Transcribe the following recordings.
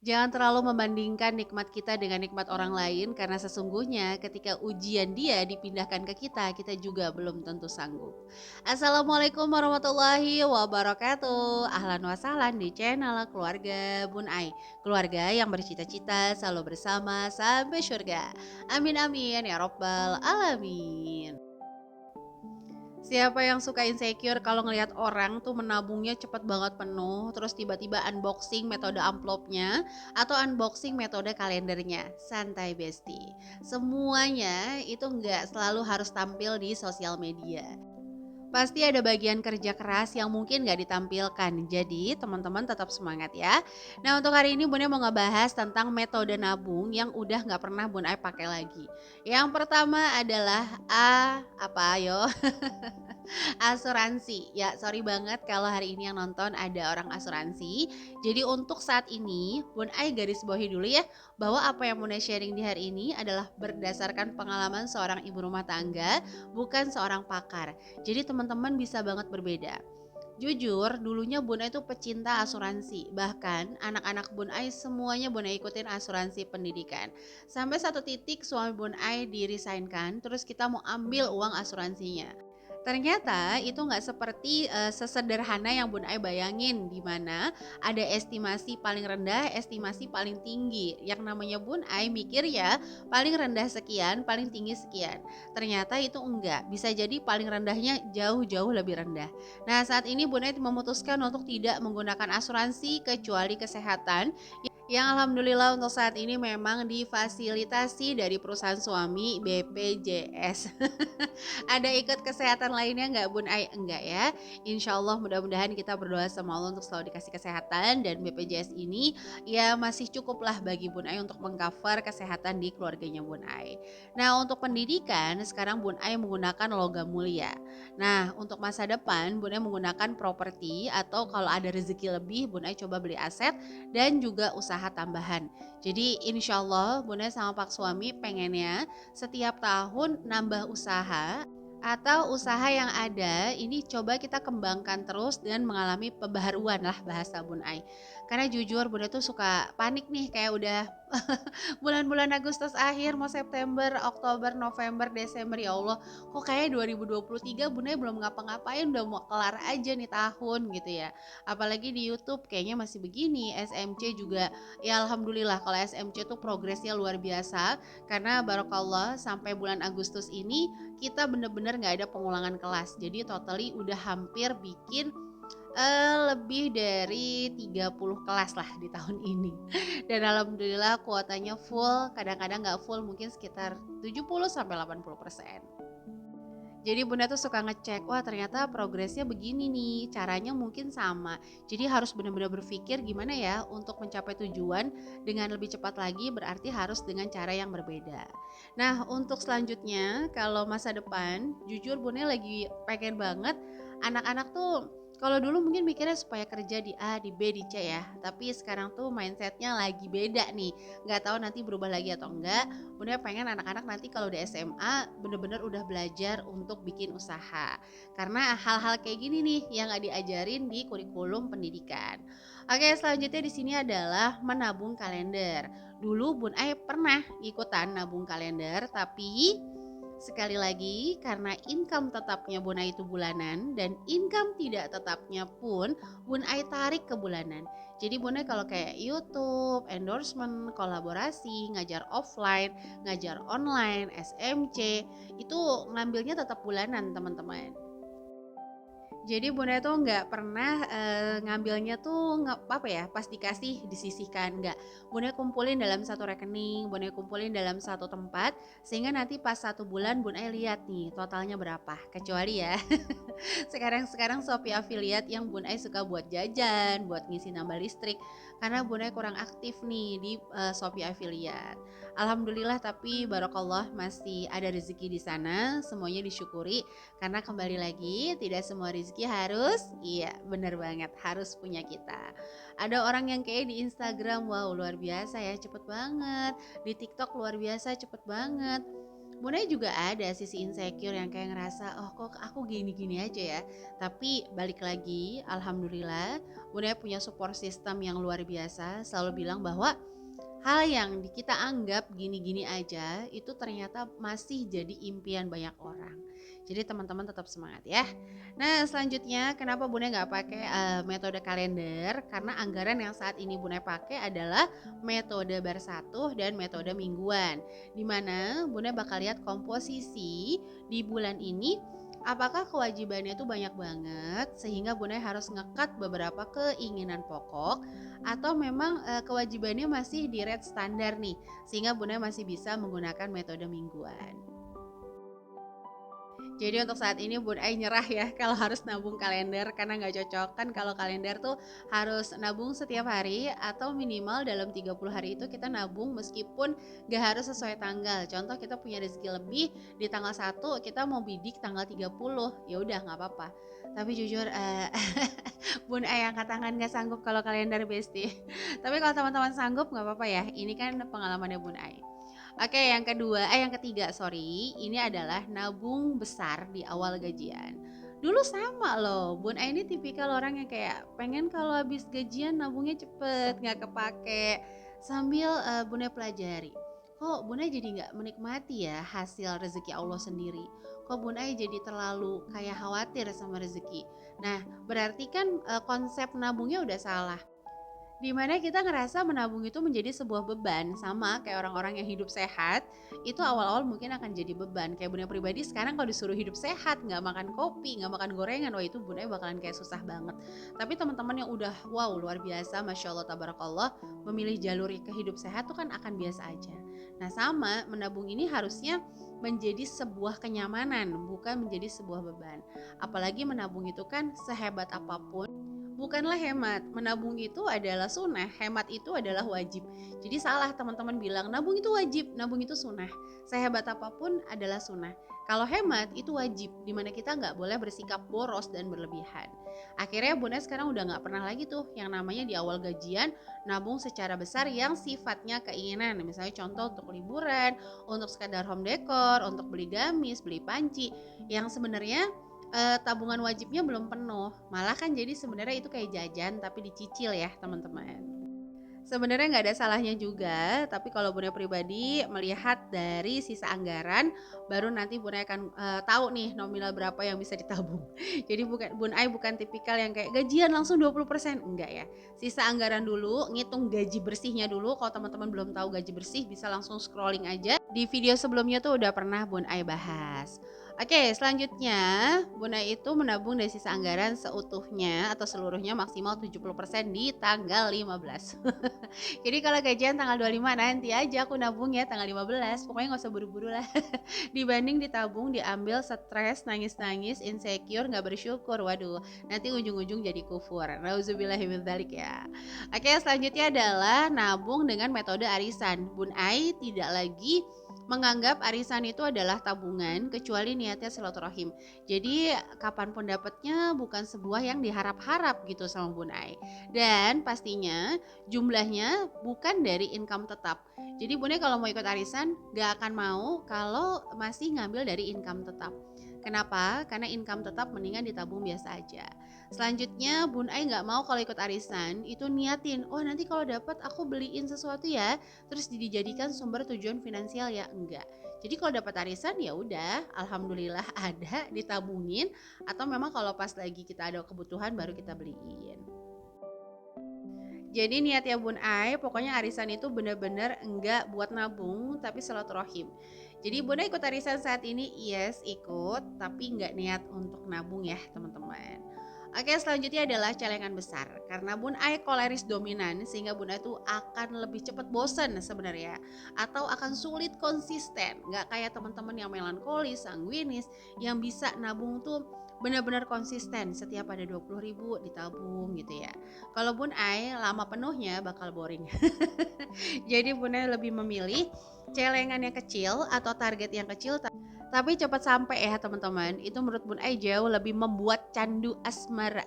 Jangan terlalu membandingkan nikmat kita dengan nikmat orang lain karena sesungguhnya ketika ujian dia dipindahkan ke kita, kita juga belum tentu sanggup. Assalamualaikum warahmatullahi wabarakatuh. Ahlan wa sahlan di channel keluarga Bun Ai. Keluarga yang bercita-cita selalu bersama sampai surga. Amin amin ya robbal alamin. Siapa yang suka insecure kalau ngelihat orang tuh menabungnya cepet banget penuh, terus tiba-tiba unboxing metode amplopnya atau unboxing metode kalendernya? Santai besti. Semuanya itu nggak selalu harus tampil di sosial media. Pasti ada bagian kerja keras yang mungkin nggak ditampilkan. Jadi teman-teman tetap semangat ya. Nah untuk hari ini Bunda mau ngebahas tentang metode nabung yang udah nggak pernah Bunda pakai lagi. Yang pertama adalah apa ayo? Asuransi. Ya, sorry banget kalau hari ini yang nonton ada orang asuransi. Jadi untuk saat ini, Bun Ai garis bawahi dulu ya, bahwa apa yang Bunda sharing di hari ini adalah berdasarkan pengalaman seorang ibu rumah tangga, bukan seorang pakar. Jadi teman-teman bisa banget berbeda. Jujur, dulunya Bun Ai itu pecinta asuransi. Bahkan anak-anak Bun Ai semuanya Bun Ai ikutin asuransi pendidikan. Sampai satu titik suami Bun Ai dirisainkan, terus kita mau ambil uang asuransinya. Ternyata itu nggak seperti sesederhana yang Bun Ai bayangin, di mana ada estimasi paling rendah, estimasi paling tinggi. Yang namanya Bun Ai mikir ya paling rendah sekian, paling tinggi sekian. Ternyata itu enggak, bisa jadi paling rendahnya jauh-jauh lebih rendah. Nah saat ini Bun Ai memutuskan untuk tidak menggunakan asuransi kecuali kesehatan yang alhamdulillah untuk saat ini memang difasilitasi dari perusahaan suami BPJS. Ada ikut kesehatan lainnya nggak Bun Ai? Enggak ya. Insya Allah mudah-mudahan kita berdoa sama Allah untuk selalu dikasih kesehatan dan BPJS ini ya masih cukup lah bagi Bun Ai untuk mengcover kesehatan di keluarganya Bun Ai. Nah untuk pendidikan sekarang Bun Ai menggunakan logam mulia. Nah untuk masa depan Bun Ai menggunakan properti atau kalau ada rezeki lebih Bun Ai coba beli aset dan juga usaha tambahan. Jadi insya Allah Bunda sama Pak Suami pengennya setiap tahun nambah usaha atau usaha yang ada ini coba kita kembangkan terus dengan mengalami pembaharuan lah bahasa Bun Ai. Karena jujur Bunda tuh suka panik nih kayak udah bulan-bulan Agustus akhir mau September, Oktober, November, Desember ya Allah. Kok kayak 2023 Bunda belum ngapa-ngapain udah mau kelar aja nih tahun gitu ya. Apalagi di YouTube kayaknya masih begini, SMC juga ya alhamdulillah kalau SMC tuh progresnya luar biasa karena barokallah sampai bulan Agustus ini kita bener-bener nggak ada pengulangan kelas. Jadi totally udah hampir bikin lebih dari 30 kelas lah di tahun ini. Dan alhamdulillah kuotanya full, kadang-kadang nggak full mungkin sekitar 70 sampai 80%. Jadi Bunda tuh suka ngecek, wah ternyata progresnya begini nih, caranya mungkin sama. Jadi harus benar-benar berpikir gimana ya untuk mencapai tujuan dengan lebih cepat lagi berarti harus dengan cara yang berbeda. Nah untuk selanjutnya kalau masa depan, jujur Bunda lagi pengen banget anak-anak tuh kalau dulu mungkin mikirnya supaya kerja di A, di B, di C ya. Tapi sekarang tuh mindsetnya lagi beda nih. Nggak tahu nanti berubah lagi atau enggak. Bunda pengen anak-anak nanti kalau di SMA bener-bener udah belajar untuk bikin usaha. Karena hal-hal kayak gini nih yang nggak diajarin di kurikulum pendidikan. Oke, selanjutnya di sini adalah menabung kalender. Dulu Bun Ai pernah ikutan nabung kalender, tapi sekali lagi karena income tetapnya Bun Ai itu bulanan dan income tidak tetapnya pun Bun Ai tarik ke bulanan. Jadi Bun Ai kalau kayak YouTube, endorsement, kolaborasi, ngajar offline, ngajar online, SMC, itu ngambilnya tetap bulanan teman-teman. Jadi Bunda tuh nggak pernah ngambilnya tuh apa ya pas dikasih disisihkan nggak. Bunda kumpulin dalam satu rekening, Bunda kumpulin dalam satu tempat sehingga nanti pas satu bulan Bunda lihat nih totalnya berapa. Kecuali ya sekarang Shopee affiliate yang Bun Ai suka buat jajan, buat ngisi nambah listrik karena Bun Ai kurang aktif nih di Shopee affiliate. Alhamdulillah tapi barokallah masih ada rezeki di sana, semuanya disyukuri karena kembali lagi tidak semua rezeki harus iya bener banget harus punya kita. Ada orang yang kayak di Instagram wow luar biasa ya cepet banget, di TikTok luar biasa cepet banget. Bunda juga ada sisi insecure yang kayak ngerasa, oh kok aku gini-gini aja ya. Tapi balik lagi, alhamdulillah Bunda punya support system yang luar biasa, selalu bilang bahwa hal yang kita anggap gini-gini aja itu ternyata masih jadi impian banyak orang. Jadi teman-teman tetap semangat ya. Nah selanjutnya kenapa Bunda nggak pakai metode kalender? Karena anggaran yang saat ini Bunda pakai adalah metode bar satu dan metode mingguan. Dimana Bunda bakal lihat komposisi di bulan ini apakah kewajibannya itu banyak banget sehingga Bunda harus ngekat beberapa keinginan pokok atau memang kewajibannya masih di rate standar nih sehingga Bunda masih bisa menggunakan metode mingguan. Jadi untuk saat ini Bun Ai nyerah ya kalau harus nabung kalender karena nggak cocok kan kalau kalender tuh harus nabung setiap hari atau minimal dalam 30 hari itu kita nabung meskipun nggak harus sesuai tanggal. Contoh kita punya rezeki lebih di tanggal 1 kita mau bidik tanggal 30 ya udah nggak apa-apa. Tapi jujur Bun Ai angkat tangan nggak sanggup kalau kalender Besti. Tapi kalau teman-teman sanggup nggak apa-apa ya. Ini kan pengalamannya Bun Ai. Oke, yang ketiga, sorry, ini adalah nabung besar di awal gajian. Dulu sama loh, Bun Ai ini tipikal orang yang kayak pengen kalau habis gajian nabungnya cepet, nggak kepake. Sambil Bun Ai pelajari, kok Bun Ai jadi nggak menikmati ya hasil rezeki Allah sendiri. Kok Bun Ai jadi terlalu kayak khawatir sama rezeki. Nah, berarti kan konsep nabungnya udah salah. Dimana kita ngerasa menabung itu menjadi sebuah beban, sama kayak orang-orang yang hidup sehat itu awal-awal mungkin akan jadi beban. Kayak Bunda pribadi sekarang kalau disuruh hidup sehat, nggak makan kopi, nggak makan gorengan, wah itu Bunda bakalan kayak susah banget. Tapi teman-teman yang udah wow luar biasa, masya Allah tabarakallah, memilih jalur ke hidup sehat tuh kan akan biasa aja. Nah sama menabung ini harusnya menjadi sebuah kenyamanan, bukan menjadi sebuah beban. Apalagi menabung itu kan sehebat apapun bukanlah hemat. Menabung itu adalah sunnah, hemat itu adalah wajib. Jadi salah teman-teman bilang nabung itu wajib, nabung itu sunnah. Sehebat apapun adalah sunnah. Kalau hemat itu wajib, dimana kita nggak boleh bersikap boros dan berlebihan. Akhirnya Bunda sekarang udah nggak pernah lagi tuh yang namanya di awal gajian nabung secara besar yang sifatnya keinginan. Misalnya contoh untuk liburan, untuk sekadar home decor, untuk beli gamis, beli panci, yang sebenarnya tabungan wajibnya belum penuh. Malah kan jadi sebenarnya itu kayak jajan tapi dicicil ya teman-teman. Sebenarnya nggak ada salahnya juga, tapi kalau Bunda pribadi melihat dari sisa anggaran, baru nanti Bunda akan tahu nih nominal berapa yang bisa ditabung. Jadi Bun Ai bukan tipikal yang kayak gajian langsung 20%, enggak ya. Sisa anggaran dulu, ngitung gaji bersihnya dulu. Kalau teman-teman belum tahu gaji bersih, bisa langsung scrolling aja. Di video sebelumnya tuh udah pernah Bun Ai bahas. Oke, selanjutnya Bun Ai itu menabung dari sisa anggaran seutuhnya atau seluruhnya maksimal 70% di tanggal 15. Jadi kalau gajian tanggal 25 nanti aja aku nabung ya tanggal 15. Pokoknya gak usah buru-buru lah. Dibanding ditabung, diambil stres, nangis-nangis, insecure, gak bersyukur. Waduh, nanti ujung-ujung jadi kufur. Nauzubillahimindzalik ya. Oke, selanjutnya adalah nabung dengan metode arisan. Bun Ai tidak lagi menganggap arisan itu adalah tabungan kecuali niatnya silaturahim. Jadi kapanpun dapatnya bukan sebuah yang diharap-harap gitu sama Bun Ai. Dan pastinya jumlahnya bukan dari income tetap. Jadi Bunda kalau mau ikut arisan gak akan mau kalau masih ngambil dari income tetap. Kenapa? Karena income tetap mendingan ditabung biasa aja. Selanjutnya Bun Ai gak mau kalau ikut arisan itu niatin, oh nanti kalau dapat aku beliin sesuatu ya, terus dijadikan sumber tujuan finansial ya, enggak. Jadi kalau dapat arisan ya udah, alhamdulillah ada ditabungin, atau memang kalau pas lagi kita ada kebutuhan baru kita beliin. Jadi niatnya Bun Ai pokoknya arisan itu benar-benar enggak buat nabung tapi silaturahim. Jadi Bunda ikut arisan saat ini, yes ikut, tapi nggak niat untuk nabung ya teman-teman. Oke, selanjutnya adalah celengan besar. Karena Bun Ai koleris dominan sehingga Bunda itu akan lebih cepat bosan sebenarnya, atau akan sulit konsisten. Nggak kayak teman-teman yang melankolis, sanguinis, yang bisa nabung tuh benar-benar konsisten, setiap ada 20.000 ditabung gitu ya. Kalau Bun Ai lama penuhnya bakal boring. Jadi Bun Ai lebih memilih celengan yang kecil atau target yang kecil Tapi cepat sampai ya teman-teman, itu menurut Bun Ai jauh lebih membuat candu asmara,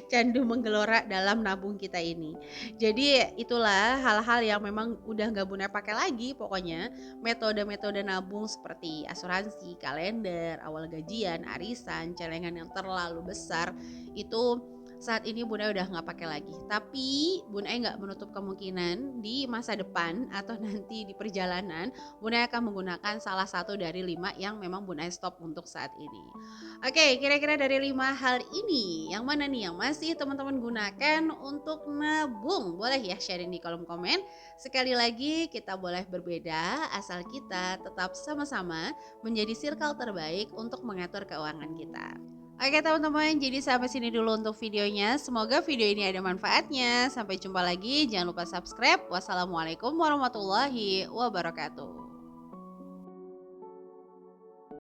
candu menggelora dalam nabung kita ini. Jadi itulah hal-hal yang memang udah nggak Bun Ai pakai lagi pokoknya. Metode-metode nabung seperti asuransi, kalender, awal gajian, arisan, celengan yang terlalu besar, itu saat ini Bun Ai udah nggak pakai lagi. Tapi Bun Ai nggak menutup kemungkinan di masa depan atau nanti di perjalanan Bun Ai akan menggunakan salah satu dari 5 yang memang Bun Ai stop untuk saat ini. Oke, kira-kira dari 5 hal ini, yang mana nih yang masih teman-teman gunakan untuk nabung? Boleh ya sharing di kolom komen. Sekali lagi, kita boleh berbeda asal kita tetap sama-sama menjadi circle terbaik untuk mengatur keuangan kita. Oke teman-teman, jadi sampai sini dulu untuk videonya. Semoga video ini ada manfaatnya. Sampai jumpa lagi. Jangan lupa subscribe. Wassalamualaikum warahmatullahi wabarakatuh.